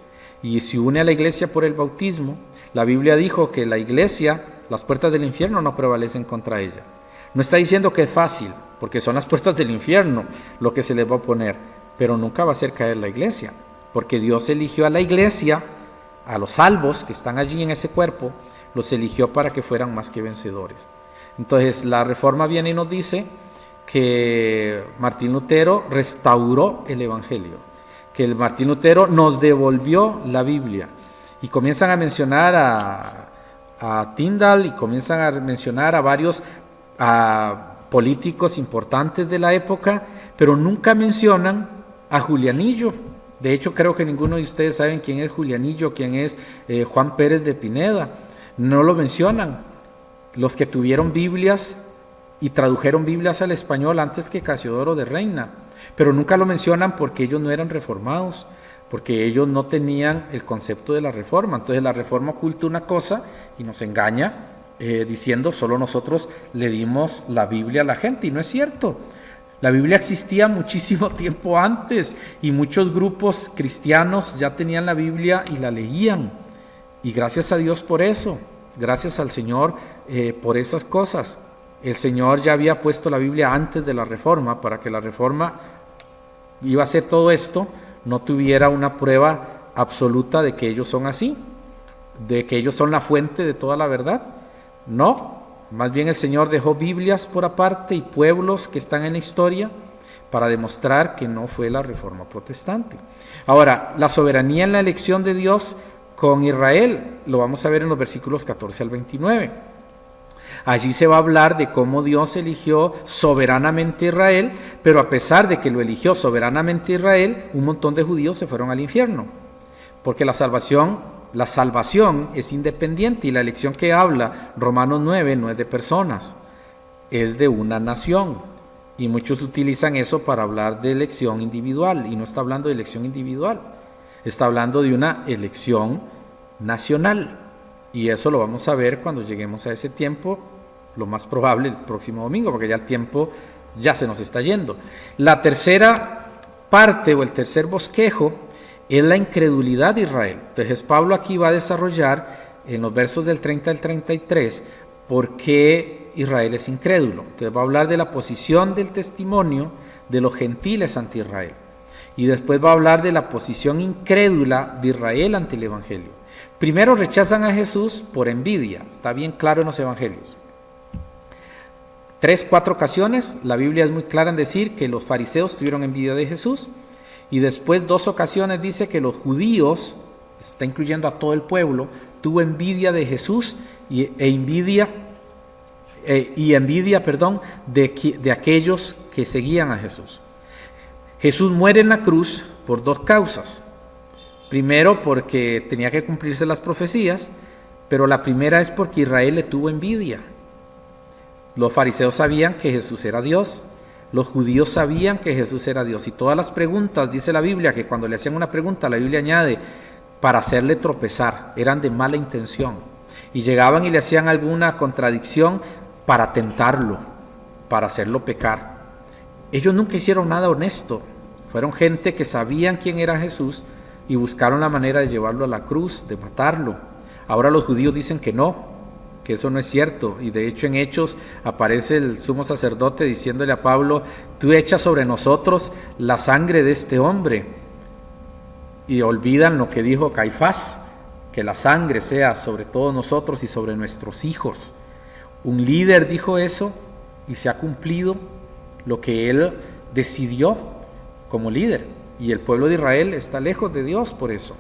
y se une a la iglesia por el bautismo, la Biblia dijo que la iglesia, las puertas del infierno no prevalecen contra ella. No está diciendo que es fácil, porque son las puertas del infierno lo que se les va a oponer, pero nunca va a hacer caer la iglesia, porque Dios eligió a la iglesia, a los salvos que están allí en ese cuerpo, los eligió para que fueran más que vencedores. Entonces la Reforma viene y nos dice que Martín Lutero restauró el Evangelio, que el Martín Lutero nos devolvió la Biblia, y comienzan a mencionar a Tyndall y comienzan a mencionar a varios políticos importantes de la época, pero nunca mencionan a Julianillo. De hecho, creo que ninguno de ustedes saben quién es Julianillo, quién es Juan Pérez de Pineda. No lo mencionan. Los que tuvieron Biblias y tradujeron Biblias al español antes que Casiodoro de Reina, pero nunca lo mencionan porque ellos no eran reformados, porque ellos no tenían el concepto de la Reforma. Entonces la Reforma oculta una cosa y nos engaña diciendo solo nosotros le dimos la Biblia a la gente, y no es cierto. La Biblia existía muchísimo tiempo antes y muchos grupos cristianos ya tenían la Biblia y la leían, y gracias a Dios por eso, gracias al Señor por esas cosas. El Señor ya había puesto la Biblia antes de la Reforma para que la Reforma iba a hacer todo esto, no tuviera una prueba absoluta de que ellos son así, de que ellos son la fuente de toda la verdad. No, más bien el Señor dejó Biblias por aparte y pueblos que están en la historia para demostrar que no fue la Reforma Protestante. Ahora, la soberanía en la elección de Dios con Israel, lo vamos a ver en los versículos 14 al 29. Allí se va a hablar de cómo Dios eligió soberanamente a Israel, pero a pesar de que lo eligió soberanamente a Israel, un montón de judíos se fueron al infierno, porque la salvación es independiente, y la elección que habla Romanos 9 no es de personas, es de una nación. Y muchos utilizan eso para hablar de elección individual, y no está hablando de elección individual, está hablando de una elección nacional. Y eso lo vamos a ver cuando lleguemos a ese tiempo, lo más probable el próximo domingo, porque ya el tiempo ya se nos está yendo. La tercera parte o el tercer bosquejo es la incredulidad de Israel. Entonces Pablo aquí va a desarrollar en los versos del 30 al 33 por qué Israel es incrédulo. Entonces va a hablar de la posición del testimonio de los gentiles ante Israel. Y después va a hablar de la posición incrédula de Israel ante el Evangelio. Primero rechazan a Jesús por envidia, está bien claro en los Evangelios. 3, 4 ocasiones, la Biblia es muy clara en decir que los fariseos tuvieron envidia de Jesús, y después 2 ocasiones dice que los judíos, está incluyendo a todo el pueblo, tuvo envidia de Jesús y envidia de aquellos que seguían a Jesús. Jesús muere en la cruz por 2 causas. Primero, porque tenía que cumplirse las profecías, pero la primera es porque Israel le tuvo envidia. Los fariseos sabían que Jesús era Dios, los judíos sabían que Jesús era Dios, y todas las preguntas, dice la Biblia, que cuando le hacían una pregunta, la Biblia añade, para hacerle tropezar, eran de mala intención, y llegaban y le hacían alguna contradicción para tentarlo, para hacerlo pecar. Ellos nunca hicieron nada honesto, fueron gente que sabían quién era Jesús y buscaron la manera de llevarlo a la cruz, de matarlo. Ahora los judíos dicen que no, que eso no es cierto, y de hecho en Hechos aparece el sumo sacerdote diciéndole a Pablo, tú echas sobre nosotros la sangre de este hombre, y olvidan lo que dijo Caifás, que la sangre sea sobre todos nosotros y sobre nuestros hijos. Un líder dijo eso y se ha cumplido lo que él decidió como líder, y el pueblo de Israel está lejos de Dios por eso.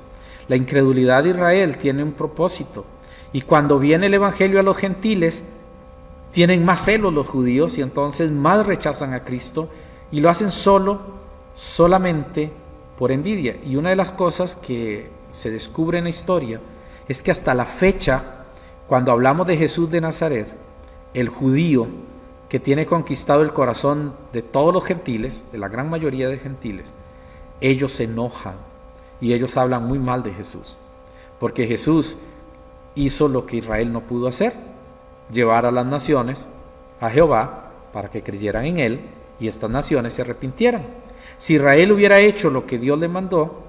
La incredulidad de Israel tiene un propósito, y cuando viene el evangelio a los gentiles, tienen más celos los judíos y entonces más rechazan a Cristo y lo hacen solamente por envidia. Y una de las cosas que se descubre en la historia es que hasta la fecha, cuando hablamos de Jesús de Nazaret, el judío que tiene conquistado el corazón de todos los gentiles, de la gran mayoría de gentiles, ellos se enojan y ellos hablan muy mal de Jesús, porque Jesús hizo lo que Israel no pudo hacer, llevar a las naciones a Jehová para que creyeran en Él y estas naciones se arrepintieran. Si Israel hubiera hecho lo que Dios le mandó,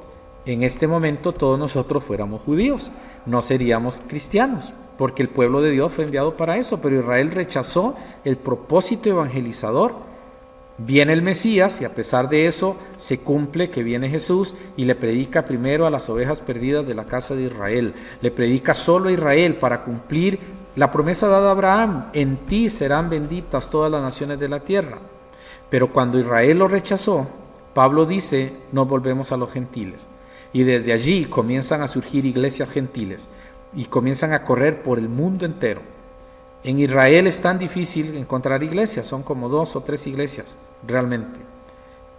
en este momento todos nosotros fuéramos judíos, no seríamos cristianos, porque el pueblo de Dios fue enviado para eso, pero Israel rechazó el propósito evangelizador. Viene el Mesías y a pesar de eso se cumple que viene Jesús y le predica primero a las ovejas perdidas de la casa de Israel. Le predica solo a Israel para cumplir la promesa dada a Abraham: en ti serán benditas todas las naciones de la tierra. Pero cuando Israel lo rechazó, Pablo dice, nos volvemos a los gentiles. Y desde allí comienzan a surgir iglesias gentiles y comienzan a correr por el mundo entero. En Israel es tan difícil encontrar iglesias, son como 2 o 3 iglesias realmente.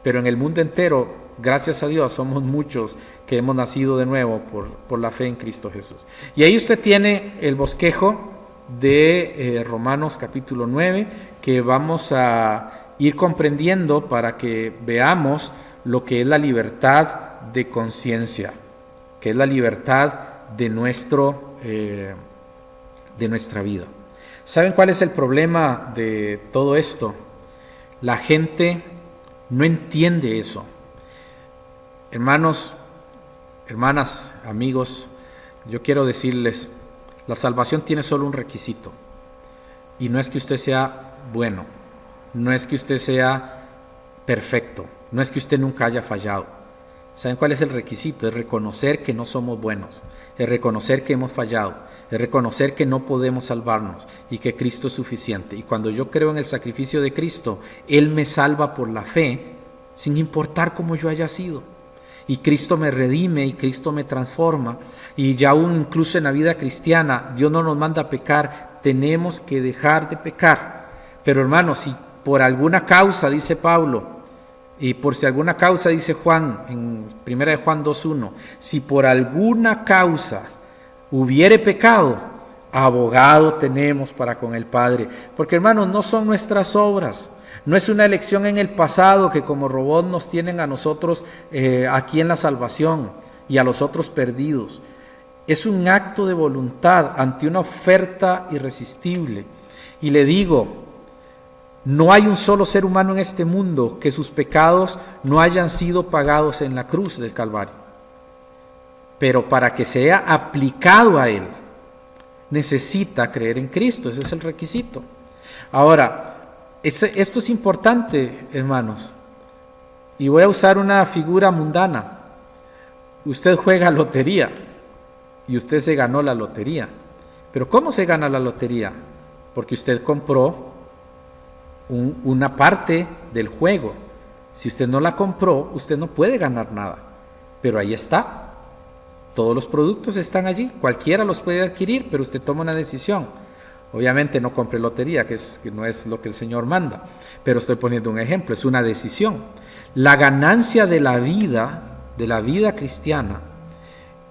Pero en el mundo entero, gracias a Dios, somos muchos que hemos nacido de nuevo por la fe en Cristo Jesús. Y ahí usted tiene el bosquejo de Romanos capítulo 9, que vamos a ir comprendiendo para que veamos lo que es la libertad de conciencia, que es la libertad de nuestra vida. ¿Saben cuál es el problema de todo esto? La gente no entiende eso. Hermanos, hermanas, amigos, yo quiero decirles, la salvación tiene solo un requisito, y no es que usted sea bueno, no es que usted sea perfecto, no es que usted nunca haya fallado. ¿Saben cuál es el requisito? Es reconocer que no somos buenos, es reconocer que hemos fallado, es reconocer que no podemos salvarnos y que Cristo es suficiente. Y cuando yo creo en el sacrificio de Cristo, Él me salva por la fe, sin importar cómo yo haya sido. Y Cristo me redime y Cristo me transforma. Y ya aún incluso en la vida cristiana, Dios no nos manda a pecar, tenemos que dejar de pecar. Pero hermanos, si por alguna causa, dice Pablo, y por si alguna causa, dice Juan, en 1 de Juan 2:1, si por alguna causa hubiere pecado, abogado tenemos para con el Padre. Porque hermanos, no son nuestras obras, no es una elección en el pasado que como robot nos tienen a nosotros aquí en la salvación y a los otros perdidos. Es un acto de voluntad ante una oferta irresistible. Y le digo, no hay un solo ser humano en este mundo que sus pecados no hayan sido pagados en la cruz del Calvario. Pero para que sea aplicado a él, necesita creer en Cristo, ese es el requisito. Ahora, esto es importante, hermanos, y voy a usar una figura mundana. Usted juega lotería y usted se ganó la lotería. Pero ¿cómo se gana la lotería? Porque usted compró una parte del juego. Si usted no la compró, usted no puede ganar nada. Pero ahí está. Todos los productos están allí, cualquiera los puede adquirir, pero usted toma una decisión. Obviamente no compre lotería, que no es lo que el Señor manda, pero estoy poniendo un ejemplo, es una decisión. La ganancia de la vida cristiana,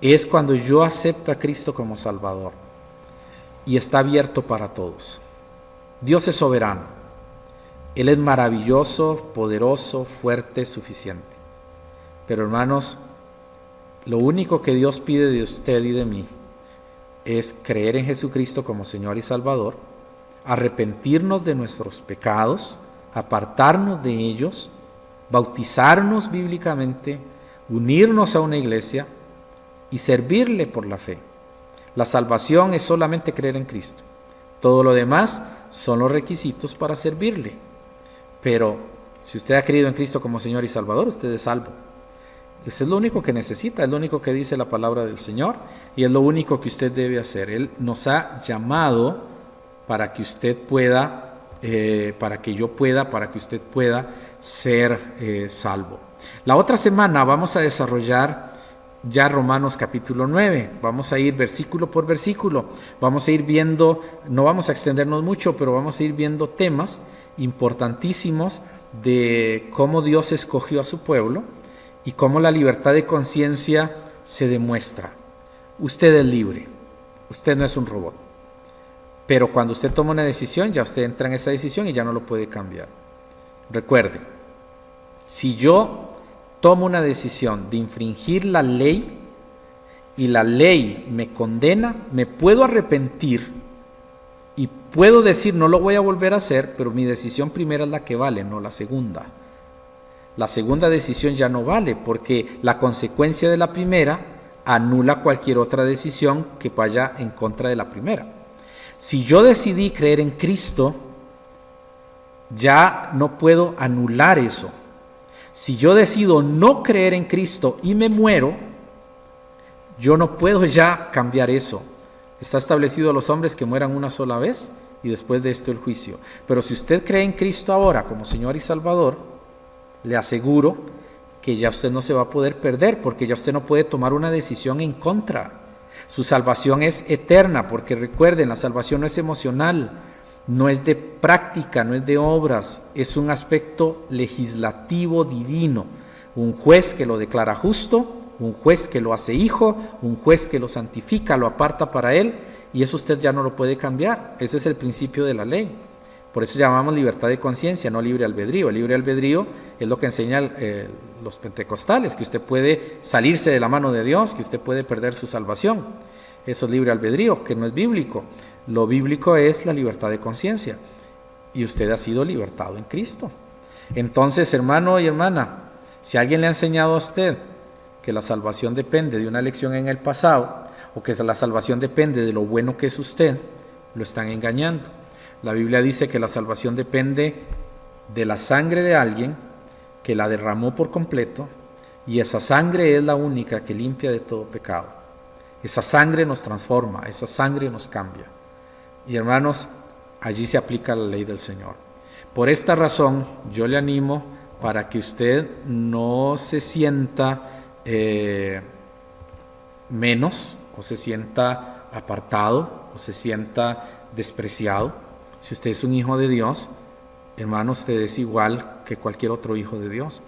es cuando yo acepto a Cristo como Salvador y está abierto para todos. Dios es soberano, Él es maravilloso, poderoso, fuerte, suficiente. Pero hermanos, lo único que Dios pide de usted y de mí es creer en Jesucristo como Señor y Salvador, arrepentirnos de nuestros pecados, apartarnos de ellos, bautizarnos bíblicamente, unirnos a una iglesia y servirle por la fe. La salvación es solamente creer en Cristo. Todo lo demás son los requisitos para servirle. Pero si usted ha creído en Cristo como Señor y Salvador, usted es salvo. Eso es lo único que necesita, es lo único que dice la palabra del Señor y es lo único que usted debe hacer. Él nos ha llamado para que usted pueda, para que usted pueda ser salvo. La otra semana vamos a desarrollar ya Romanos capítulo 9, vamos a ir versículo por versículo, vamos a ir viendo, no vamos a extendernos mucho, pero vamos a ir viendo temas importantísimos de cómo Dios escogió a su pueblo y cómo la libertad de conciencia se demuestra. Usted es libre, usted no es un robot, pero cuando usted toma una decisión, ya usted entra en esa decisión y ya no lo puede cambiar. Recuerde, si yo tomo una decisión de infringir la ley y la ley me condena, me puedo arrepentir y puedo decir no lo voy a volver a hacer, pero mi decisión primera es la que vale, no la segunda. La segunda decisión ya no vale porque la consecuencia de la primera anula cualquier otra decisión que vaya en contra de la primera. Si yo decidí creer en Cristo, ya no puedo anular eso. Si yo decido no creer en Cristo y me muero, yo no puedo ya cambiar eso. Está establecido a los hombres que mueran una sola vez y después de esto el juicio. Pero si usted cree en Cristo ahora como Señor y Salvador, le aseguro que ya usted no se va a poder perder porque ya usted no puede tomar una decisión en contra. Su salvación es eterna porque recuerden, la salvación no es emocional, no es de práctica, no es de obras, es un aspecto legislativo divino. Un juez que lo declara justo, un juez que lo hace hijo, un juez que lo santifica, lo aparta para él y eso usted ya no lo puede cambiar. Ese es el principio de la ley. Por eso llamamos libertad de conciencia, no libre albedrío. El libre albedrío es lo que enseñan los pentecostales, que usted puede salirse de la mano de Dios, que usted puede perder su salvación. Eso es libre albedrío, que no es bíblico. Lo bíblico es la libertad de conciencia. Y usted ha sido libertado en Cristo. Entonces, hermano y hermana, si alguien le ha enseñado a usted que la salvación depende de una elección en el pasado, o que la salvación depende de lo bueno que es usted, lo están engañando. La Biblia dice que la salvación depende de la sangre de alguien que la derramó por completo y esa sangre es la única que limpia de todo pecado. Esa sangre nos transforma, esa sangre nos cambia. Y hermanos, allí se aplica la ley del Señor. Por esta razón, yo le animo para que usted no se sienta menos o se sienta apartado o se sienta despreciado. Si usted es un hijo de Dios, hermano, usted es igual que cualquier otro hijo de Dios.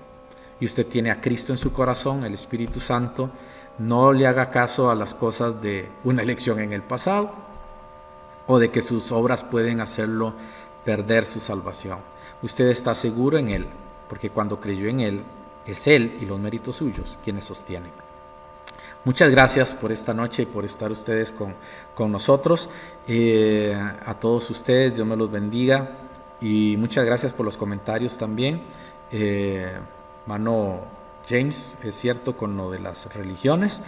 Y usted tiene a Cristo en su corazón, el Espíritu Santo. No le haga caso a las cosas de una elección en el pasado. o de que sus obras pueden hacerlo perder su salvación. Usted está seguro en Él, porque cuando creyó en Él, es Él y los méritos suyos quienes sostienen. Muchas gracias por esta noche y por estar ustedes con nosotros. A todos ustedes, Dios me los bendiga. Y muchas gracias por los comentarios también. Hermano James, es cierto con lo de las religiones,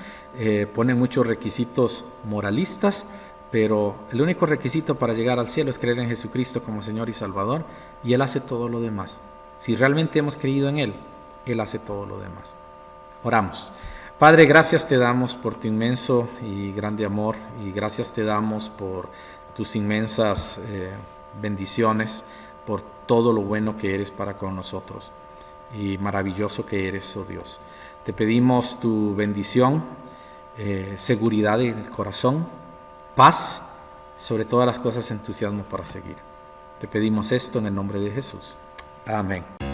pone muchos requisitos moralistas, pero el único requisito para llegar al cielo es creer en Jesucristo como Señor y Salvador, y Él hace todo lo demás. Si realmente hemos creído en Él, Él hace todo lo demás. Oramos. Padre, gracias te damos por tu inmenso y grande amor, y gracias te damos por tus inmensas bendiciones, por todo lo bueno que eres para con nosotros y maravilloso que eres, oh Dios. Te pedimos tu bendición, seguridad en el corazón, paz, sobre todas las cosas entusiasmo para seguir. Te pedimos esto en el nombre de Jesús. Amén.